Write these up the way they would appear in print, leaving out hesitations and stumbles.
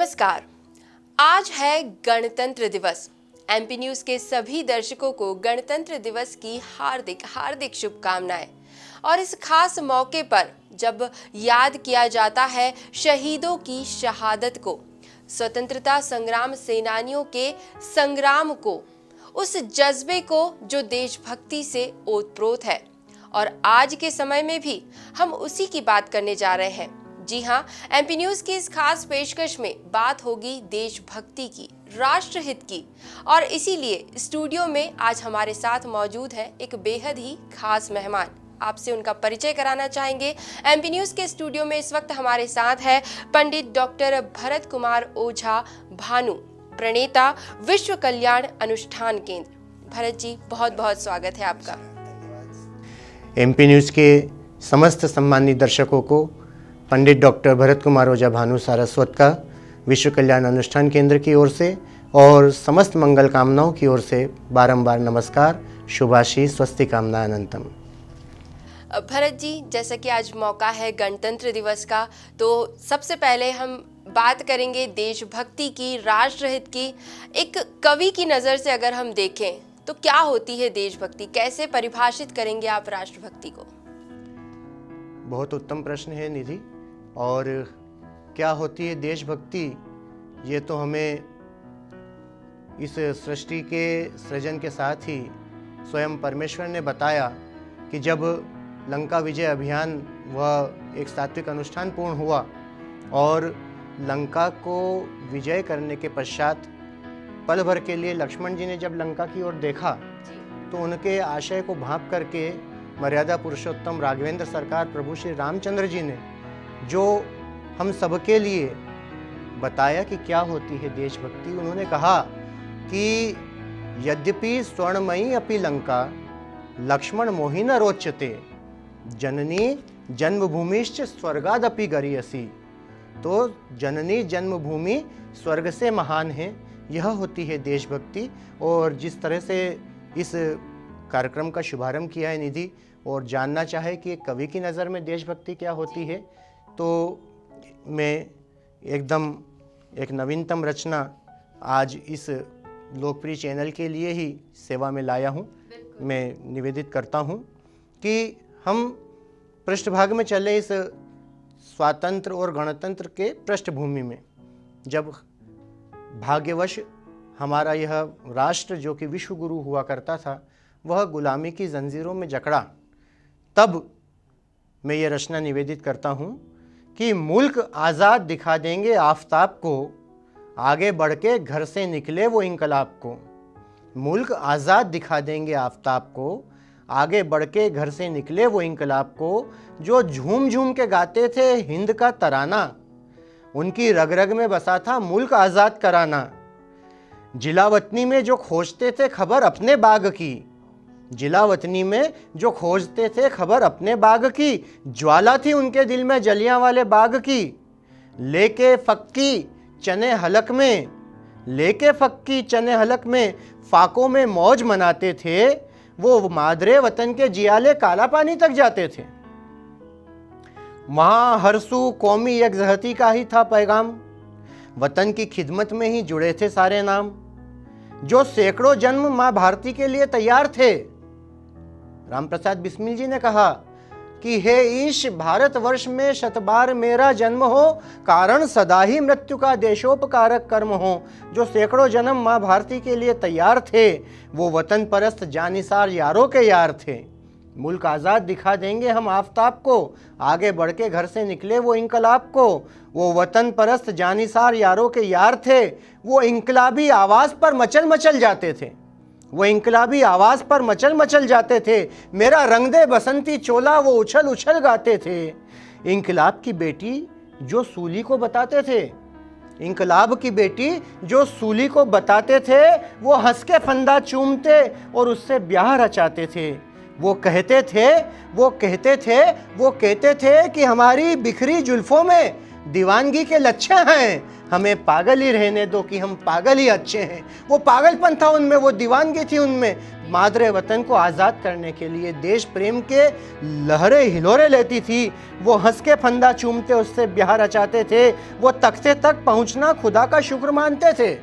नमस्कार। आज है गणतंत्र दिवस। एमपी न्यूज के सभी दर्शकों को गणतंत्र दिवस की हार्दिक हार्दिक शुभकामनाएं। और इस खास मौके पर जब याद किया जाता है शहीदों की शहादत को, स्वतंत्रता संग्राम सेनानियों के संग्राम को, उस जज्बे को जो देशभक्ति से ओतप्रोत है, और आज के समय में भी हम उसी की बात करने जा रहे हैं। जी हाँ, एमपी न्यूज की इस खास पेशकश में बात होगी देशभक्ति की, राष्ट्रहित की। और इसीलिए स्टूडियो में आज हमारे साथ मौजूद है एक बेहद ही खास मेहमान। आपसे उनका परिचय कराना चाहेंगे। एमपी न्यूज के स्टूडियो में इस वक्त हमारे साथ है पंडित डॉक्टर भरत कुमार ओझा भानु, प्रणेता विश्व कल्याण अनुष्ठान केंद्र। भरत जी, बहुत बहुत स्वागत है आपका। एमपी न्यूज के समस्त सम्मानित दर्शकों को पंडित डॉक्टर भरत कुमार ओझा भानु सारस्वत का विश्व कल्याण अनुष्ठान केंद्र की ओर से और समस्त मंगल कामनाओं की ओर से बारंबार नमस्कार, शुभाशीष, स्वस्ति कामना अनंतम। भरत जी, जैसा कि आज मौका है गणतंत्र दिवस का, तो सबसे पहले हम बात करेंगे देशभक्ति की, राष्ट्रहित की। एक कवि की नज़र से अगर हम देखें तो क्या होती है देशभक्ति, कैसे परिभाषित करेंगे आप राष्ट्रभक्ति को? बहुत उत्तम प्रश्न है निधि। और क्या होती है देशभक्ति, ये तो हमें इस सृष्टि के सृजन के साथ ही स्वयं परमेश्वर ने बताया कि जब लंका विजय अभियान वह एक सात्विक अनुष्ठान पूर्ण हुआ और लंका को विजय करने के पश्चात पल भर के लिए लक्ष्मण जी ने जब लंका की ओर देखा तो उनके आशय को भांप करके मर्यादा पुरुषोत्तम राघवेंद्र सरकार प्रभु श्री रामचंद्र जी ने जो हम सबके लिए बताया कि क्या होती है देशभक्ति, उन्होंने कहा कि यद्यपि स्वर्णमयी अपि लंका लक्ष्मण मोहि न रोचते जननी जन्मभूमिश्च स्वर्गादपि गरीयसी। तो जननी जन्मभूमि स्वर्ग से महान है, यह होती है देशभक्ति। और जिस तरह से इस कार्यक्रम का शुभारंभ किया है निधि, और जानना चाहे कि एक कवि की नज़र में देशभक्ति क्या होती है, तो मैं एकदम एक नवीनतम रचना आज इस लोकप्रिय चैनल के लिए ही सेवा में लाया हूँ। मैं निवेदित करता हूँ कि हम पृष्ठभाग में चले इस स्वातंत्र और गणतंत्र के पृष्ठभूमि में। जब भाग्यवश हमारा यह राष्ट्र जो कि विश्व गुरु हुआ करता था वह गुलामी की जंजीरों में जकड़ा, तब मैं ये रचना निवेदित करता हूँ कि मुल्क आज़ाद दिखा देंगे आफताब को, आगे बढ़ के घर से निकले वो इंकलाब को। मुल्क आज़ाद दिखा देंगे आफताब को, आगे बढ़ के घर से निकले वो इंकलाब को। जो झूम झूम के गाते थे हिंद का तराना, उनकी रग रग में बसा था मुल्क आज़ाद कराना। जिला वतनी में जो खोजते थे खबर अपने बाग की, जिला वतनी में जो खोजते थे खबर अपने बाग की, ज्वाला थी उनके दिल में जलियांवाले बाग की। लेके फक्की चने हलक में, लेके फक्की चने हलक में फाकों में मौज मनाते थे, वो मादरे वतन के जियाले काला पानी तक जाते थे। वहां हरसू कौमी यकजहती का ही था पैगाम, वतन की खिदमत में ही जुड़े थे सारे नाम। जो सैकड़ों जन्म माँ भारती के लिए तैयार थे, रामप्रसाद बिस्मिल जी ने कहा कि हे ईश भारतवर्ष में शतबार मेरा जन्म हो, कारण सदा ही मृत्यु का देशोपकारक कर्म हो। जो सैकड़ों जन्म माँ भारती के लिए तैयार थे वो वतन परस्त जानिसार यारों के यार थे। मुल्क आज़ाद दिखा देंगे हम आफताब को, आगे बढ़ के घर से निकले वो इंकलाब को। वो वतन परस्त जानिसार यारों के यार थे, वो इंकलाबी आवाज़ पर मचल मचल जाते थे, वो इंकलाबी आवाज़ पर मचल मचल जाते थे। मेरा रंग दे बसंती चोला वो उछल उछल गाते थे। इंकलाब की बेटी जो सूली को बताते थे, इंकलाब की बेटी जो सूली को बताते थे, वो हंस के फंदा चूमते और उससे ब्याह रचाते थे। वो कहते थे कि हमारी बिखरी जुल्फों में दीवानगी के लक्षण हैं, हमें पागल ही रहने दो कि हम पागल ही अच्छे हैं। वो पागलपन था उनमें, वो दीवानगी थी उनमें। मादरे वतन को आज़ाद करने के लिए देश प्रेम के लहरे हिलोरे लेती थी। वो हंस के फंदा चूमते उससे ब्याह रचाते थे। वो तख्ते तक पहुंचना खुदा का शुक्र मानते थे।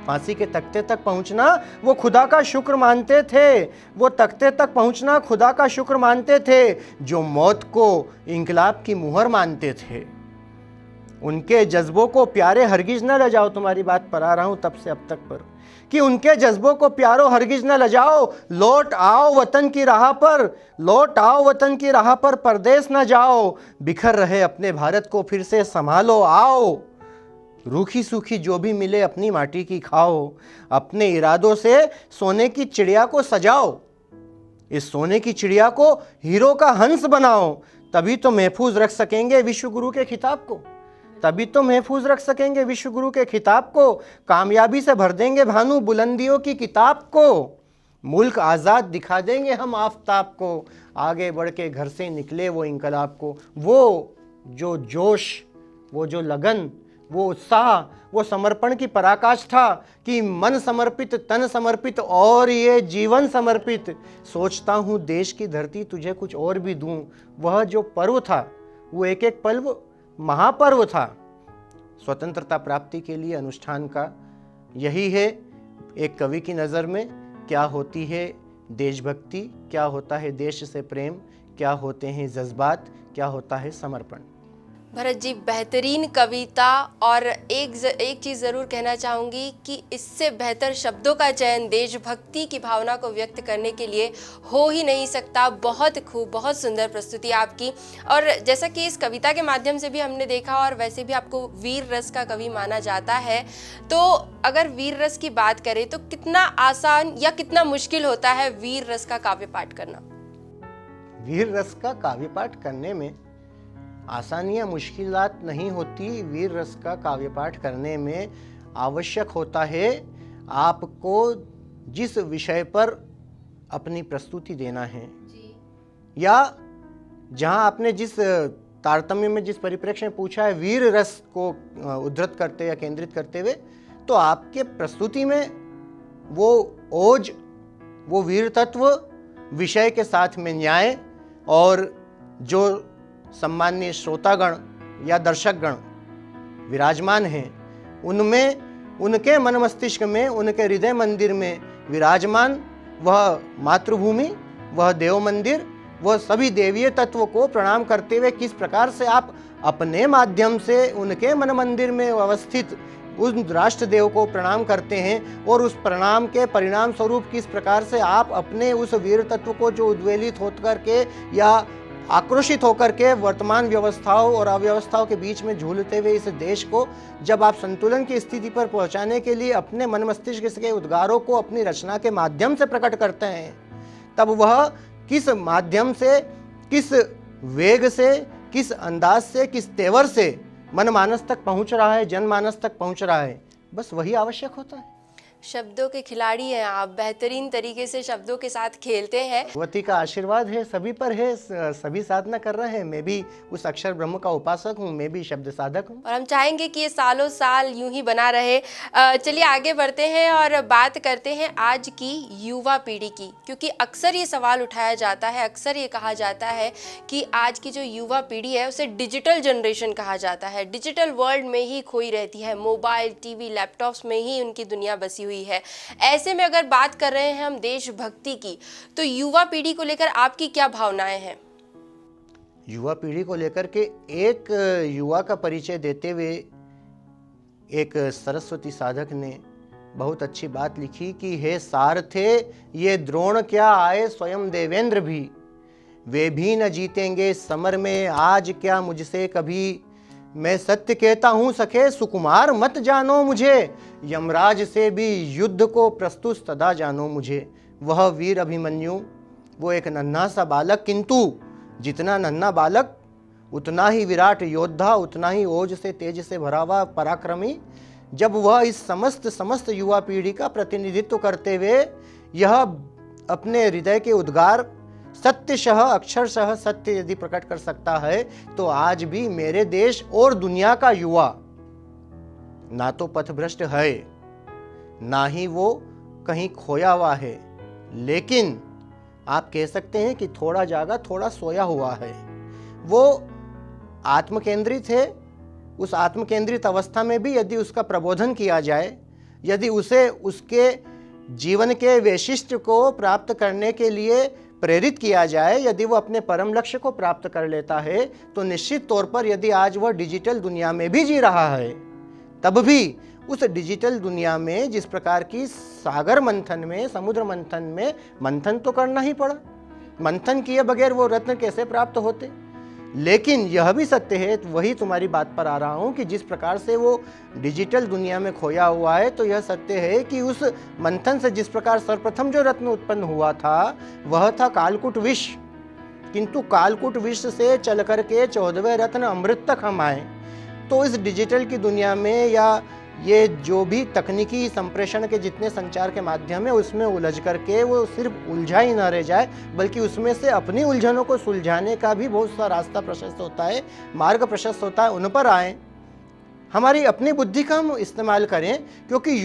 फांसी के तख्ते तक पहुंचना वो खुदा का शुक्र मानते थे। वो तख्ते तक पहुंचना खुदा का शुक्र मानते थे, जो मौत को इंकलाब की मुहर मानते थे। उनके जज्बों को प्यारे हरगिज न लजाओ, तुम्हारी बात पर आ रहा हूं तब से अब तक पर, कि उनके जज्बों को प्यारो हरगिज न लजाओ। लौट आओ वतन की राह पर, लौट आओ वतन की राह पर, परदेश न जाओ। बिखर रहे अपने भारत को फिर से संभालो आओ। रूखी सूखी जो भी मिले अपनी माटी की खाओ। अपने इरादों से सोने की चिड़िया को सजाओ। इस सोने की चिड़िया को हीरो का हंस बनाओ। तभी तो महफूज रख सकेंगे विश्व गुरु के खिताब को। तभी तो महफूज रख सकेंगे विश्व गुरु के खिताब को। कामयाबी से भर देंगे भानु बुलंदियों की किताब को। मुल्क आज़ाद दिखा देंगे हम आफताब को। आगे बढ़ के घर से निकले वो इंकलाब को। वो जो जोश, वो जो लगन, वो उत्साह, वो समर्पण की पराकाष्ठा कि मन समर्पित, तन समर्पित और ये जीवन समर्पित। सोचता हूँ देश की धरती तुझे कुछ और भी दूं। वह जो पर्व था, वो एक एक पल महापर्व था। स्वतंत्रता प्राप्ति के लिए अनुष्ठान का यही है एक कवि की नज़र में, क्या होती है देशभक्ति, क्या होता है देश से प्रेम, क्या होते हैं जज्बात, क्या होता है समर्पण। भरत जी, बेहतरीन कविता, और एक चीज़ ज़रूर कहना चाहूँगी कि इससे बेहतर शब्दों का चयन देशभक्ति की भावना को व्यक्त करने के लिए हो ही नहीं सकता। बहुत खूब, बहुत सुंदर प्रस्तुति आपकी। और जैसा कि इस कविता के माध्यम से भी हमने देखा, और वैसे भी आपको वीर रस का कवि माना जाता है, तो अगर वीर रस की बात करें तो कितना आसान या कितना मुश्किल होता है वीर रस का काव्य पाठ करना? वीर रस का काव्य पाठ करने में आसानियाँ मुश्किलात नहीं होती। वीर रस का काव्य पाठ करने में आवश्यक होता है आपको जिस विषय पर अपनी प्रस्तुति देना है जी। या जहाँ आपने जिस तारतम्य में, जिस परिप्रेक्ष्य में पूछा है वीर रस को उद्धृत करते या केंद्रित करते हुए, तो आपके प्रस्तुति में वो ओज, वो वीर तत्व विषय के साथ में न्याय, और जो सम्माननीय श्रोतागण या दर्शकगण विराजमान हैं, उनमें, उनके मन मस्तिष्क में, उनके हृदय मंदिर में विराजमान वह मातृभूमि, वह देव मंदिर, वह सभी देवीय तत्व को प्रणाम करते हुए किस प्रकार से आप अपने माध्यम से उनके मन मंदिर में अवस्थित उस राष्ट्र देव को प्रणाम करते हैं, और उस प्रणाम के परिणाम स्वरूप किस प्रकार से आप अपने उस वीर तत्व को जो उद्वेलित होकर के या आक्रोशित होकर के वर्तमान व्यवस्थाओं और अव्यवस्थाओं के बीच में झूलते हुए इस देश को जब आप संतुलन की स्थिति पर पहुंचाने के लिए अपने मन मस्तिष्क के उद्गारों को अपनी रचना के माध्यम से प्रकट करते हैं, तब वह किस माध्यम से, किस वेग से, किस अंदाज से, किस तेवर से मनमानस तक पहुंच रहा है, जनमानस तक पहुंच रहा है, बस वही आवश्यक होता है। शब्दों के खिलाड़ी हैं आप, बेहतरीन तरीके से शब्दों के साथ खेलते हैं। भगवती का आशीर्वाद है, सभी पर है, सभी साधना कर रहे हैं। मैं भी उस अक्षर ब्रह्म का उपासक हूँ, मैं भी शब्द साधक हूँ, और हम चाहेंगे कि ये सालों साल यूं ही बना रहे। चलिए आगे बढ़ते हैं और बात करते हैं आज की युवा पीढ़ी की, क्योंकि अक्सर ये सवाल उठाया जाता है, अक्सर ये कहा जाता है कि आज की जो युवा पीढ़ी है उसे डिजिटल जनरेशन कहा जाता है, डिजिटल वर्ल्ड में ही खोई रहती है, मोबाइल, टीवी, लैपटॉप्स में ही उनकी दुनिया बसी हुई है। ऐसे में अगर बात कर रहे हैं हम देशभक्ति की, तो युवा पीढ़ी को लेकर आपकी क्या भावनाएं हैं? युवा पीढ़ी को लेकर के एक युवा का परिचय देते हुए एक सरस्वती साधक ने बहुत अच्छी बात लिखी कि हे सारथे, ये द्रोण क्या आए स्वयं देवेंद्र भी, वे भी न जीतेंगे समर में आज क्या मुझसे कभी। मैं सत्य कहता हूँ सखे सुकुमार मत जानो मुझे, यमराज से भी युद्ध को प्रस्तुत सदा जानो मुझे। वह वीर अभिमन्यु, वो एक नन्हा सा बालक, किंतु जितना नन्हा बालक उतना ही विराट योद्धा, उतना ही ओज से तेज से भरा हुआ पराक्रमी। जब वह इस समस्त युवा पीढ़ी का प्रतिनिधित्व करते हुए यह अपने हृदय के उद्गार सत्यशः अक्षरशः सत्य यदि प्रकट कर सकता है तो आज भी मेरे देश और दुनिया का युवा ना तो पथभ्रष्ट है, ना ही वो कहीं खोया हुआ है, लेकिन आप कह सकते हैं कि थोड़ा जागा थोड़ा सोया हुआ है। वो आत्मकेंद्रित है। उस आत्मकेंद्रित अवस्था में भी यदि उसका प्रबोधन किया जाए, यदि उसे उसके जीवन के वैशिष्ट्य को प्राप्त करने के लिए प्रेरित किया जाए, यदि वो अपने परम लक्ष्य को प्राप्त कर लेता है, तो निश्चित तौर पर यदि आज वह डिजिटल दुनिया में भी जी रहा है, तब भी उस डिजिटल दुनिया में जिस प्रकार की सागर मंथन में, समुद्र मंथन में मंथन तो करना ही पड़ा। मंथन किए बगैर वो रत्न कैसे प्राप्त होते। लेकिन यह भी सत्य है, वही तुम्हारी बात पर आ रहा हूं, कि जिस प्रकार से वो डिजिटल दुनिया में खोया हुआ है, तो यह सत्य है कि उस मंथन से जिस प्रकार सर्वप्रथम जो रत्न उत्पन्न हुआ था वह था कालकूट विष। किंतु कालकूट विष से चल करके 14वें रत्न अमृत तक हम आए। तो इस डिजिटल की दुनिया में या ये जो भी तकनीकी संप्रेषण के जितने संचार के माध्यम है, उसमें उलझ करके वो सिर्फ उलझा ही ना रह जाए, बल्कि उसमें से अपनी उलझनों को सुलझाने का भी बहुत सा रास्ता प्रशस्त होता है, मार्ग प्रशस्त होता है, उन पर आए। हमारी अपनी बुद्धि का हम इस्तेमाल करें, क्योंकि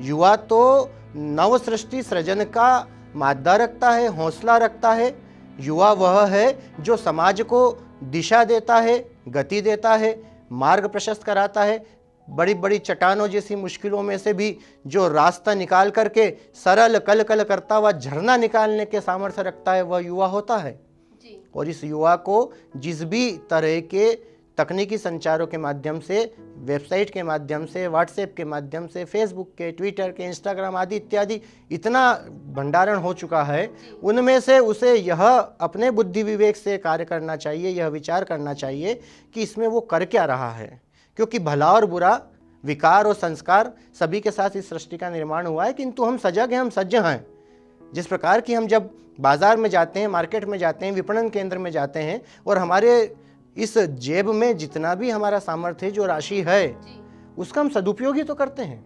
युवा तो नव सृष्टि सृजन का मादा रखता है, हौसला रखता है। युवा वह है जो समाज को दिशा देता है, गति देता है, मार्ग प्रशस्त कराता है। बड़ी बड़ी चट्टानों जैसी मुश्किलों में से भी जो रास्ता निकाल करके सरल कल कल करता हुआ झरना निकालने के सामर्थ्य रखता है, वह युवा होता है जी। और इस युवा को जिस भी तरह के तकनीकी संचारों के माध्यम से, वेबसाइट के माध्यम से, व्हाट्सएप के माध्यम से, फेसबुक के, ट्विटर के, इंस्टाग्राम आदि इत्यादि इतना भंडारण हो चुका है, उनमें से उसे यह अपने बुद्धि विवेक से कार्य करना चाहिए, यह विचार करना चाहिए कि इसमें वो कर क्या रहा है। क्योंकि भला और बुरा, विकार और संस्कार सभी के साथ इस सृष्टि का निर्माण हुआ है, किंतु हम सजग हैं, हम सज्ज हैं। जिस प्रकार की हम जब बाजार में जाते हैं, मार्केट में जाते हैं, विपणन केंद्र में जाते हैं, और हमारे इस जेब में जितना भी हमारा सामर्थ्य, जो राशि है, उसका हम सदुपयोग ही तो करते हैं।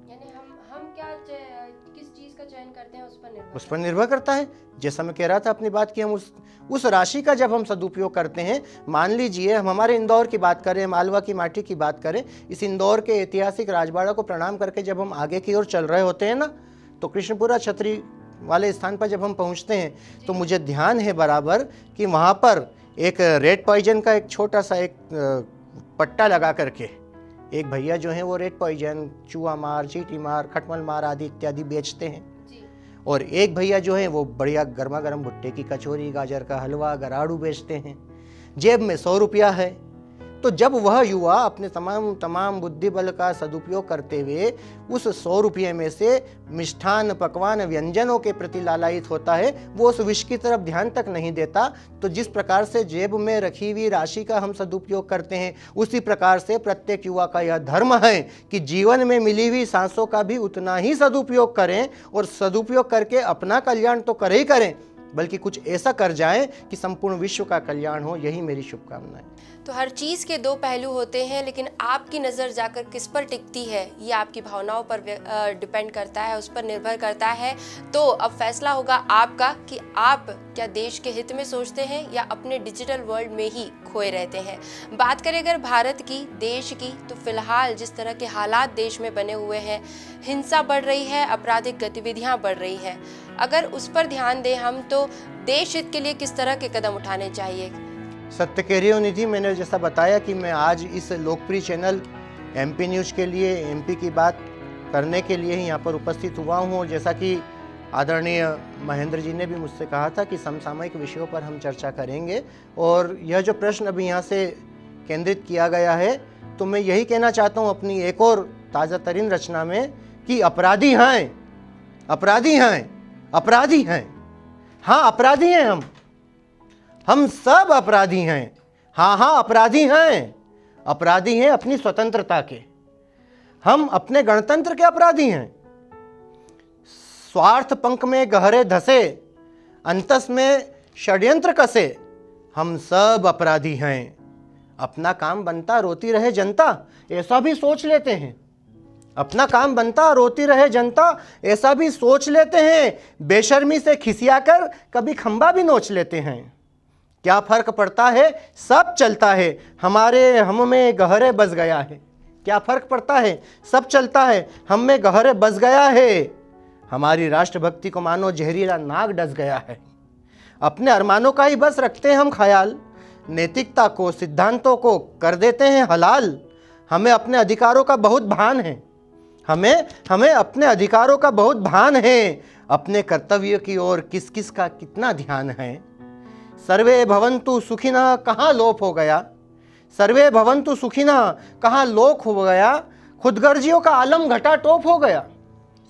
यानी हम क्या किस चीज का चयन करते हैं उस पर निर्भर करता है। जैसा मैं कह रहा था अपनी बात की, हम उस राशि का जब हम सदुपयोग करते हैं, मान लीजिए हम हमारे इंदौर की बात करें, मालवा की माटी की बात करें, इस इंदौर के ऐतिहासिक राजवाड़ा को प्रणाम करके जब हम आगे की ओर चल रहे होते हैं ना, तो कृष्णपुरा छतरी वाले स्थान पर जब हम पहुंचते हैं, तो मुझे ध्यान है बराबर कि वहाँ पर एक रेड पॉइजन का एक छोटा सा एक पट्टा लगा करके एक भैया जो हैं वो रेड पॉइजन, चूहा मार, चींटी मार, खटमल मार आदि इत्यादि बेचते हैं। और एक भैया जो हैं वो बढ़िया गर्मा गर्म भुट्टे की कचौरी, गाजर का हलवा, गराड़ू बेचते हैं। जेब में 100 रुपया है। तो जब वह युवा अपने तमाम बुद्धि बल का सदुपयोग करते हुए उस 100 रुपये में से मिष्ठान, पकवान, व्यंजनों के प्रति लालायित होता है, वो उस विष की तरफ ध्यान तक नहीं देता। तो जिस प्रकार से जेब में रखी हुई राशि का हम सदुपयोग करते हैं, उसी प्रकार से प्रत्येक युवा का यह धर्म है कि जीवन में मिली हुई सांसों का भी उतना ही सदुपयोग करें, और सदुपयोग करके अपना कल्याण तो करे ही करें, बल्कि कुछ ऐसा कर जाएं कि संपूर्ण विश्व का कल्याण हो। यही मेरी शुभकामना है। तो हर चीज़ के दो पहलू होते हैं, लेकिन आपकी नज़र जाकर किस पर टिकती है, ये आपकी भावनाओं पर डिपेंड करता है, उस पर निर्भर करता है। तो अब फैसला होगा आपका कि आप क्या देश के हित में सोचते हैं या अपने डिजिटल वर्ल्ड में ही खोए रहते हैं। बात करें अगर भारत की, देश की, तो फिलहाल जिस तरह के हालात देश में बने हुए हैं, हिंसा बढ़ रही है, आपराधिक गतिविधियाँ बढ़ रही हैं, अगर उस पर ध्यान दें हम, तो देश हित के लिए किस तरह के कदम उठाने चाहिए। सत्य कह रही हो निधि, मैंने जैसा बताया कि मैं आज इस लोकप्रिय चैनल एमपी न्यूज़ के लिए, एमपी की बात करने के लिए ही यहाँ पर उपस्थित हुआ हूँ। और जैसा कि आदरणीय महेंद्र जी ने भी मुझसे कहा था कि समसामयिक विषयों पर हम चर्चा करेंगे, और यह जो प्रश्न अभी यहाँ से केंद्रित किया गया है, तो मैं यही कहना चाहता हूँ अपनी एक और ताज़ा तरीन रचना में कि अपराधी हैं, अपराधी हैं, अपराधी हैं। हाँ, अपराधी हैं हम सब अपराधी हैं। हाँ, अपराधी हैं। अपराधी हैं अपनी स्वतंत्रता के, हम अपने गणतंत्र के अपराधी हैं। स्वार्थ पंख में गहरे धसे, अंतस में षड्यंत्र कसे, हम सब अपराधी हैं। अपना काम बनता रोती रहे जनता, ऐसा भी सोच लेते हैं। अपना काम बनता, रोती रहे जनता, ऐसा भी सोच लेते हैं। बेशर्मी से खिसियाकर कभी खंबा भी नोच लेते हैं। क्या फर्क पड़ता है, सब चलता है, हमारे हम में गहरे बस गया है। क्या फर्क पड़ता है, सब चलता है, हम में गहरे बस गया है। हमारी राष्ट्रभक्ति को मानो जहरीला नाग डस गया है। अपने अरमानों का ही बस रखते हैं हम ख्याल, नैतिकता को, सिद्धांतों को कर देते हैं हलाल। हमें अपने अधिकारों का बहुत भान है, हमें अपने अधिकारों का बहुत भान है। अपने कर्तव्य की ओर किस किस का कितना ध्यान है। सर्वे भवन्तु सुखिनः कहाँ लोप हो गया, सर्वे भवन्तु सुखिनः कहाँ लोप हो गया। खुदगर्जियों का आलम घटा टोप हो गया।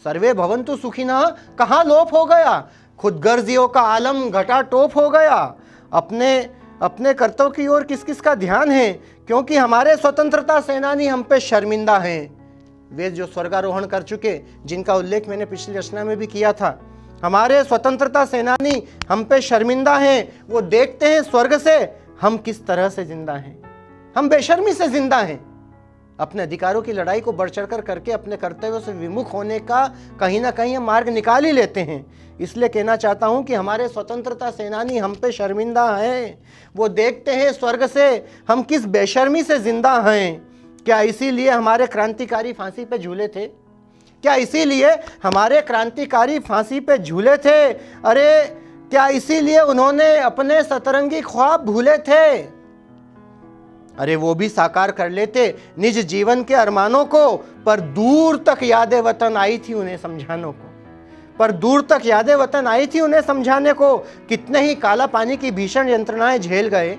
सर्वे भवन्तु सुखिनः कहाँ लोप हो गया, खुदगर्जियों का आलम घटा टोप हो गया। अपने कर्तव्य की ओर किस किस का ध्यान है, क्योंकि हमारे स्वतंत्रता सेनानी हम पे शर्मिंदा हैं। वे जो स्वर्गारोहण कर चुके, जिनका उल्लेख मैंने पिछली रचना में भी किया था, हमारे स्वतंत्रता सेनानी हम पे शर्मिंदा हैं। वो देखते हैं स्वर्ग से हम किस तरह से जिंदा हैं, हम बेशर्मी से जिंदा हैं। अपने अधिकारों की लड़ाई को बढ़ चढ़कर करके अपने कर्तव्यों से विमुख होने का कहीं ना कहीं हम मार्ग निकाल ही लेते हैं। इसलिए कहना चाहता हूं कि हमारे स्वतंत्रता सेनानी हम पे शर्मिंदा हैं। वो देखते हैं स्वर्ग से हम किस बेशर्मी से जिंदा हैं। क्या इसीलिए हमारे क्रांतिकारी फांसी पे झूले थे, क्या इसीलिए हमारे क्रांतिकारी फांसी पे झूले थे। अरे क्या इसीलिए उन्होंने अपने सतरंगी ख्वाब भूले थे। अरे वो भी साकार कर लेते निज जीवन के अरमानों को, पर दूर तक यादें वतन आई थी उन्हें समझाने को, पर दूर तक यादें वतन आई थी उन्हें समझाने को। कितने ही काला पानी की भीषण यंत्रणाएं झेल गए,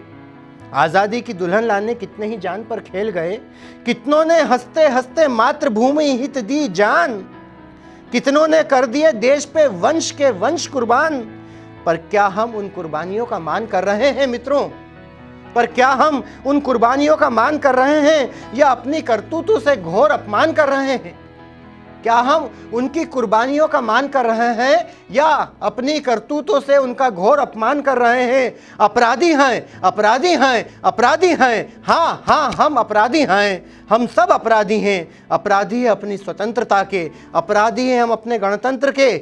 आजादी की दुल्हन लाने कितने ही जान पर खेल गए। कितनों ने हंसते हंसते मातृभूमि हित दी जान, कितनों ने कर दिए देश पे वंश के वंश कुर्बान। पर क्या हम उन कुर्बानियों का मान कर रहे हैं मित्रों, पर क्या हम उन कुर्बानियों का मान कर रहे हैं, या अपनी करतूतों से घोर अपमान कर रहे हैं। क्या हम उनकी कुर्बानियों का मान कर रहे हैं, या अपनी करतूतों से उनका घोर अपमान कर रहे हैं। अपराधी हैं, अपराधी हैं, अपराधी हैं, हाँ हाँ हम अपराधी हैं, हम सब अपराधी हैं। अपराधी है अपनी स्वतंत्रता के, अपराधी हैं हम अपने गणतंत्र के।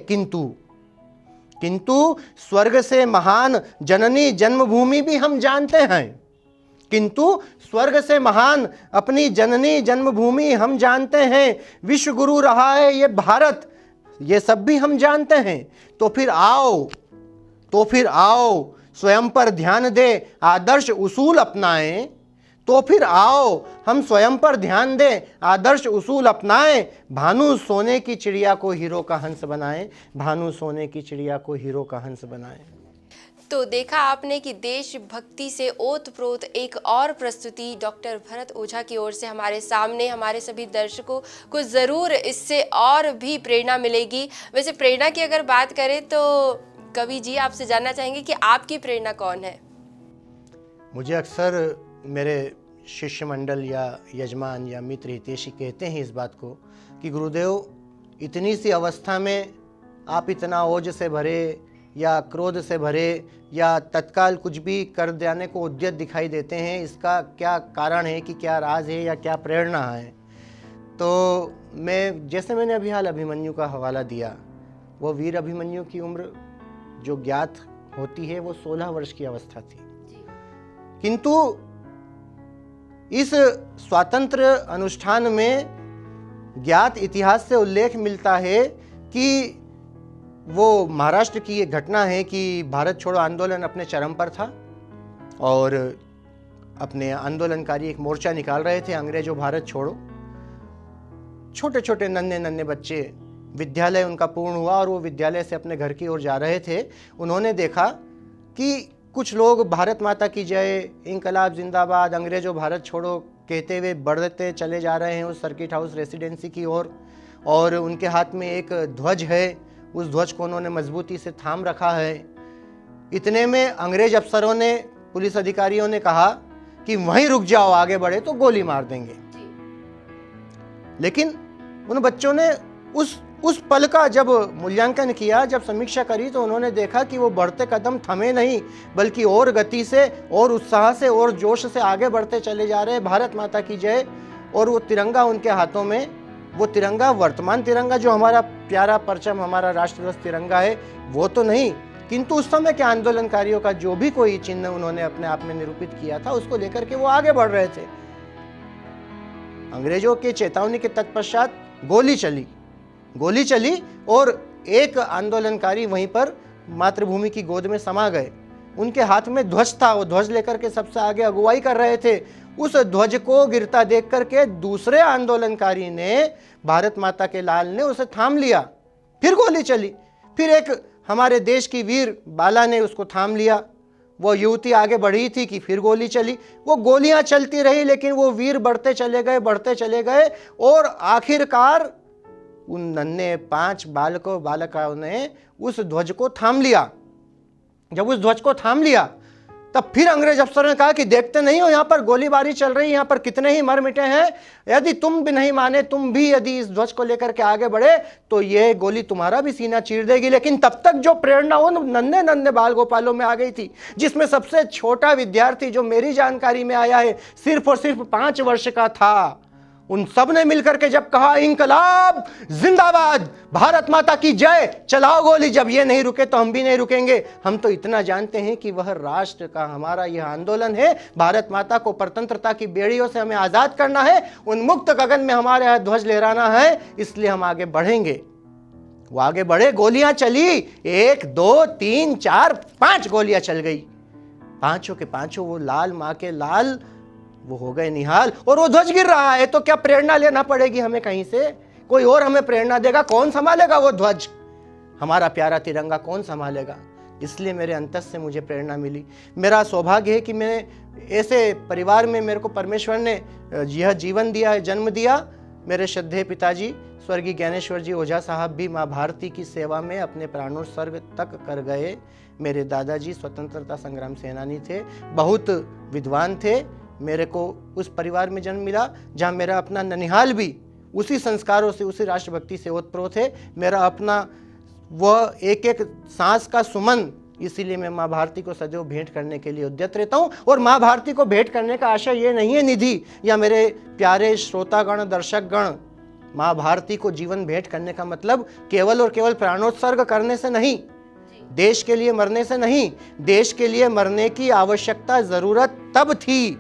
किंतु स्वर्ग से महान जननी जन्मभूमि भी हम जानते हैं, किंतु स्वर्ग से महान अपनी जननी जन्मभूमि हम जानते हैं। विश्व गुरु रहा है ये भारत, ये सब भी हम जानते हैं। तो फिर आओ स्वयं पर ध्यान दे, आदर्श उसूल अपनाएं। तो फिर आओ हम स्वयं पर ध्यान दें, आदर्श उसूल अपनाएं। भानु सोने की चिड़िया को हीरो का हंस बनाएं, भानु सोने की चिड़िया को हीरो का हंस बनाएं। तो देखा आपने कि देशभक्ति से ओतप्रोत एक और प्रस्तुति डॉक्टर भरत ओझा की ओर से हमारे सामने। हमारे सभी दर्शकों को ज़रूर इससे और भी प्रेरणा मिलेगी। वैसे प्रेरणा की अगर बात करें तो कवि जी आपसे जानना चाहेंगे कि आपकी प्रेरणा कौन है। मुझे अक्सर मेरे शिष्य मंडल या यजमान या मित्र हितैषी कहते हैं इस बात को कि गुरुदेव, इतनी सी अवस्था में आप इतना ओज से भरे या क्रोध से भरे या तत्काल कुछ भी कर देने को उद्यत दिखाई देते हैं। इसका क्या कारण है, कि क्या राज है या क्या प्रेरणा है। तो मैंने अभी हाल अभिमन्यु का हवाला दिया, वो वीर अभिमन्यु की उम्र जो ज्ञात होती है वो 16 वर्ष की अवस्था थी। किंतु इस स्वातंत्र अनुष्ठान में ज्ञात इतिहास से उल्लेख मिलता है कि वो महाराष्ट्र की एक घटना है कि भारत छोड़ो आंदोलन अपने चरम पर था और अपने आंदोलनकारी एक मोर्चा निकाल रहे थे, अंग्रेजों भारत छोड़ो। छोटे छोटे नन्हे नन्हे बच्चे, विद्यालय उनका पूर्ण हुआ और वो विद्यालय से अपने घर की ओर जा रहे थे। उन्होंने देखा कि कुछ लोग भारत माता की जय, इंकलाब जिंदाबाद, अंग्रेजों भारत छोड़ो कहते हुए बढ़ते चले जा रहे हैं उस सर्किट हाउस रेसिडेंसी की ओर, और उनके हाथ में एक ध्वज है, उस ध्वज को उन्होंने मजबूती से थाम रखा है। इतने में अंग्रेज अफसरों ने, पुलिस अधिकारियों ने कहा कि वहीं रुक जाओ, आगे बढ़े तो गोली मार देंगे। लेकिन उन बच्चों ने उस पल का जब मूल्यांकन किया, जब समीक्षा करी, तो उन्होंने देखा कि वो बढ़ते कदम थमे नहीं, बल्कि और गति से और उत्साह से और जोश से आगे बढ़ते चले जा रहे हैं। भारत माता की जय और वो तिरंगा उनके हाथों में वो तिरंगा, वर्तमान तिरंगा जो हमारा प्यारा परचम, हमारा राष्ट्रध्वज तिरंगा है, वो तो नहीं, किंतु उस समय के आंदोलनकारियों का जो भी कोई चिन्ह उन्होंने अपने आप में निरूपित किया था, उसको लेकर के वो आगे बढ़ रहे थे। अंग्रेजों के चेतावनी के तत्पश्चात गोली चली और एक आंदोलनकारी वहीं पर मातृभूमि की गोद में समा गए। उनके हाथ में ध्वज था, वो ध्वज लेकर के सबसे आगे अगुवाई कर रहे थे। उस ध्वज को गिरता देख करके दूसरे आंदोलनकारी ने, भारत माता के लाल ने उसे थाम लिया। फिर गोली चली, फिर एक हमारे देश की वीर बाला ने उसको थाम लिया। वो युवती आगे बढ़ी थी कि फिर गोली चली। वो गोलियां चलती रही, लेकिन वो वीर बढ़ते चले गए और आखिरकार उन नन्हे 5 बालकों ने उस ध्वज को थाम लिया। जब उस ध्वज को थाम लिया, तब फिर अंग्रेज अफसरों ने कहा कि देखते नहीं हो, यहां पर गोलीबारी चल रही है, यहां पर कितने ही मर मिटे हैं, यदि तुम भी नहीं माने, तुम भी यदि इस ध्वज को लेकर के आगे बढ़े तो यह गोली तुम्हारा भी सीना चीर देगी। लेकिन तब तक जो प्रेरणा उन नन्हे नन्हे बाल गोपालों में आ गई थी, जिसमें सबसे छोटा विद्यार्थी जो मेरी जानकारी में आया है सिर्फ और सिर्फ 5 वर्ष का था, उन सब ने मिलकर के जब कहा इंकलाब जिंदाबाद, भारत माता की जय, चलाओ गोली, जब ये नहीं रुके तो हम भी नहीं रुकेंगे। हम तो इतना जानते हैं कि वह राष्ट्र का हमारा यह आंदोलन है, भारत माता को परतंत्रता की बेड़ियों से हमें आजाद करना है, उन्मुक्त गगन में हमारे यहाँ ध्वज लहराना है, इसलिए हम आगे बढ़ेंगे। वो आगे बढ़े, गोलियां चली, 1 2 3 4 5 गोलियां चल गई। पांचों के पांचों वो लाल माँ के लाल वो हो गए निहाल। और वो ध्वज गिर रहा है तो क्या प्रेरणा लेना पड़ेगी हमें कहीं से? कोई और हमें प्रेरणा देगा? कौन संभालेगा वो ध्वज? हमारा प्यारा तिरंगा कौन संभालेगा? इसलिए मेरे अंतस से मुझे प्रेरणा मिली। मेरा सौभाग्य है कि मैं ऐसे परिवार में, मेरे को परमेश्वर ने यह जीवन दिया है, जन्म दिया। मेरे श्रद्धेय पिताजी स्वर्गीय ज्ञानेश्वर जी ओझा साहब भी माँ भारती की सेवा में अपने प्राणोत्सर्ग तक कर गए। मेरे दादाजी स्वतंत्रता संग्राम सेनानी थे, बहुत विद्वान थे। मेरे को उस परिवार में जन्म मिला जहाँ मेरा अपना ननिहाल भी उसी संस्कारों से, उसी राष्ट्रभक्ति से ओतप्रोत है। मेरा अपना वह एक एक सांस का सुमन, इसीलिए मैं माँ भारती को सदैव भेंट करने के लिए उद्यत रहता हूँ। और माँ भारती को भेंट करने का आशय ये नहीं है निधि या मेरे प्यारे श्रोतागण, दर्शकगण, माँ भारती को जीवन भेंट करने का मतलब केवल और केवल प्राणोत्सर्ग करने से नहीं, देश के लिए मरने से नहीं। देश के लिए मरने की आवश्यकता, जरूरत तब थी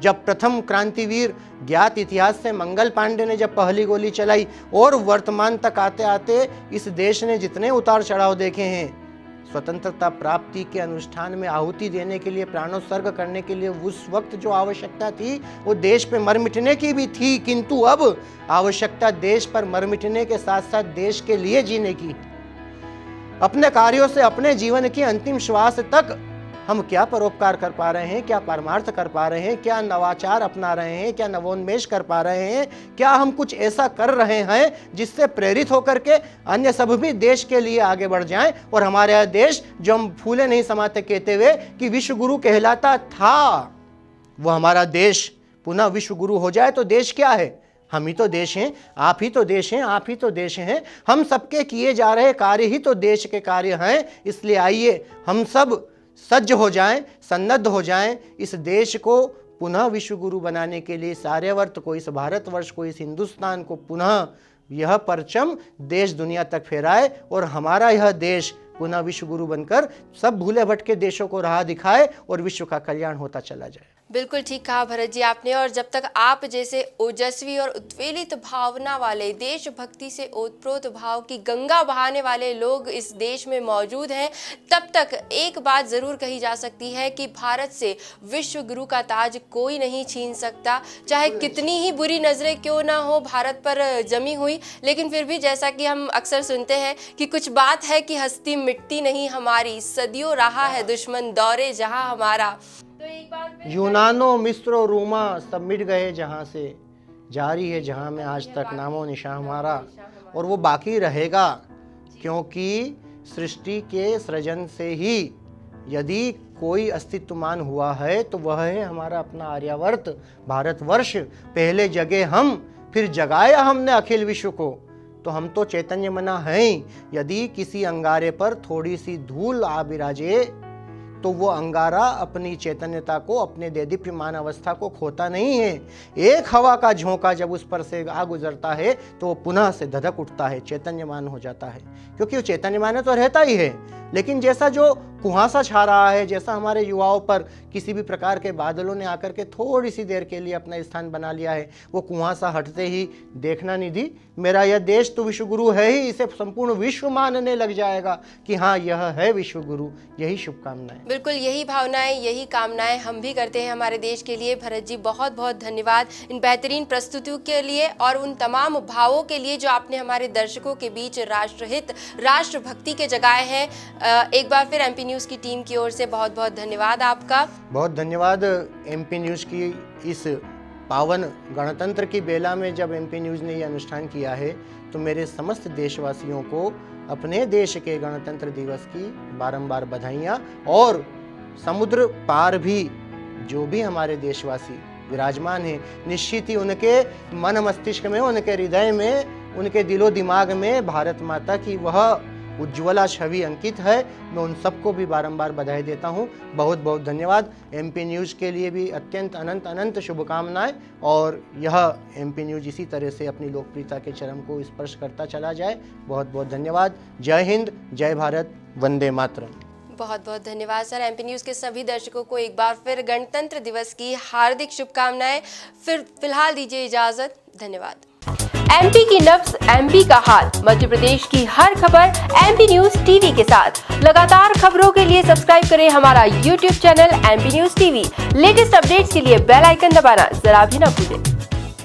जब प्रथम क्रांतिवीर ज्ञात इतिहास से मंगल पांडे ने जब पहली गोली चलाई। और वर्तमान तक आते आते इस देश ने जितने उतार चढ़ाव देखे हैं, स्वतंत्रता प्राप्ति के अनुष्ठान में आहुति देने के लिए, प्राणोत्सर्ग करने के लिए उस वक्त जो आवश्यकता थी वो देश पे मर मिटने की भी थी, किंतु अब आवश्यकता देश पर मर मिटने के साथ साथ देश के लिए जीने की। अपने कार्यों से, अपने जीवन की अंतिम श्वास तक हम क्या परोपकार कर पा रहे हैं, क्या परमार्थ कर पा रहे हैं, क्या नवाचार अपना रहे हैं, क्या नवोन्मेष कर पा रहे हैं, क्या हम कुछ ऐसा कर रहे हैं जिससे प्रेरित होकर के अन्य सब भी देश के लिए आगे बढ़ जाएं। और हमारे यहाँ देश, जो हम फूले नहीं समाते कहते हुए कि विश्व गुरु कहलाता था, वो हमारा देश पुनः विश्व गुरु हो जाए तो देश क्या है? हम ही तो देश हैं, आप ही तो देश हैं, आप ही तो देश हैं। हम सबके किए जा रहे कार्य ही तो देश के कार्य हैं। इसलिए आइए हम सब सज्ज हो जाएं, सन्नद्ध हो जाएं, इस देश को पुनः विश्व गुरु बनाने के लिए, इस आर्यावर्त को, इस भारतवर्ष को, इस हिंदुस्तान को पुनः यह परचम देश दुनिया तक फहराए और हमारा यह देश पुनः विश्व गुरु बनकर सब भूले भटके देशों को राह दिखाए और विश्व का कल्याण होता चला जाए। बिल्कुल ठीक कहा भरत जी आपने। और जब तक आप जैसे ओजस्वी और उत्वेलित भावना वाले, देशभक्ति से ओतप्रोत भाव की गंगा बहाने वाले लोग इस देश में मौजूद हैं, तब तक एक बात ज़रूर कही जा सकती है कि भारत से विश्व गुरु का ताज कोई नहीं छीन सकता। चाहे कितनी ही बुरी नज़रें क्यों ना हो भारत पर जमी हुई, लेकिन फिर भी जैसा कि हम अक्सर सुनते हैं कि कुछ बात है कि हस्ती मिटती नहीं हमारी, सदियों रहा है दुश्मन दौरे जहां हमारा। तो एक बार यूनानो, मिस्रो, रोमा सब मिट गए जहाँ से, जारी है जहाँ में आज तक नामो निशान हमारा, और वो बाकी रहेगा, क्योंकि सृष्टि के सृजन से ही यदि कोई अस्तित्वमान हुआ है तो वह है हमारा अपना आर्यावर्त भारतवर्ष। पहले जगे हम, फिर जगाया हमने अखिल विश्व को, तो हम तो चैतन्य मना हैं। यदि किसी अंगारे पर थोड़ी सी धूल आ बिराजे तो वो अंगारा अपनी चैतन्यता को, अपने देदीप्यमान अवस्था को खोता नहीं है। एक हवा का झोंका जब उस पर से आ गुजरता है तो वो पुनः से धधक उठता है, चैतन्यमान हो जाता है, क्योंकि वो चैतन्यमान तो रहता ही है। लेकिन जैसा जो कुहासा छा रहा है, जैसा हमारे युवाओं पर किसी भी प्रकार के बादलों ने आकर के थोड़ी सी देर के लिए अपना स्थान बना लिया है, वो कुहासा हटते ही देखना निधि, मेरा यह देश तो विश्वगुरु है ही, इसे संपूर्ण विश्व मानने लग जाएगा कि हाँ यह है विश्वगुरु। यही शुभकामनाएं। बिल्कुल यही भावनाएं, यही कामनाएं हम भी करते हैं हमारे देश के लिए। भरत जी, बहुत बहुत धन्यवाद इन बेहतरीन प्रस्तुतियों के लिए और उन तमाम भावों के लिए जो आपने हमारे दर्शकों के बीच राष्ट्रहित, राष्ट्रभक्ति के जगाए हैं। एक बार फिर एमपी न्यूज़ की टीम की ओर से बहुत बहुत धन्यवाद आपका। बहुत धन्यवाद। एमपी न्यूज़ की इस पावन गणतंत्र की बेला में जब एमपी न्यूज़ ने यह अनुष्ठान किया है तो मेरे समस्त देशवासियों को अपने देश के गणतंत्र दिवस की बारंबार बधाइयाँ, और समुद्र पार भी जो भी हमारे देशवासी विराजमान हैं, निश्चित ही उनके मन मस्तिष्क में, उनके हृदय में, उनके दिलो दिमाग में भारत माता की वह उज्ज्वला छवि अंकित है। मैं उन सबको भी बारंबार बधाई देता हूं। बहुत बहुत धन्यवाद। एमपी न्यूज़ के लिए भी अत्यंत अनंत अनंत शुभकामनाएं, और यह एमपी न्यूज़ इसी तरह से अपनी लोकप्रियता के चरम को स्पर्श करता चला जाए। बहुत बहुत धन्यवाद। जय हिंद, जय भारत, वंदे मातरम। बहुत बहुत धन्यवाद सर। एमपी न्यूज़ के सभी दर्शकों को एक बार फिर गणतंत्र दिवस की हार्दिक शुभकामनाएं। फिलहाल दीजिए इजाजत। धन्यवाद। एमपी की नब्ज, एमपी का हाल, मध्य प्रदेश की हर खबर एमपी न्यूज़ टीवी के साथ। लगातार खबरों के लिए सब्सक्राइब करें हमारा YouTube channel MP news TV. Latest updates के लिए बेल आइकन दबाना जरा भी न भूलें।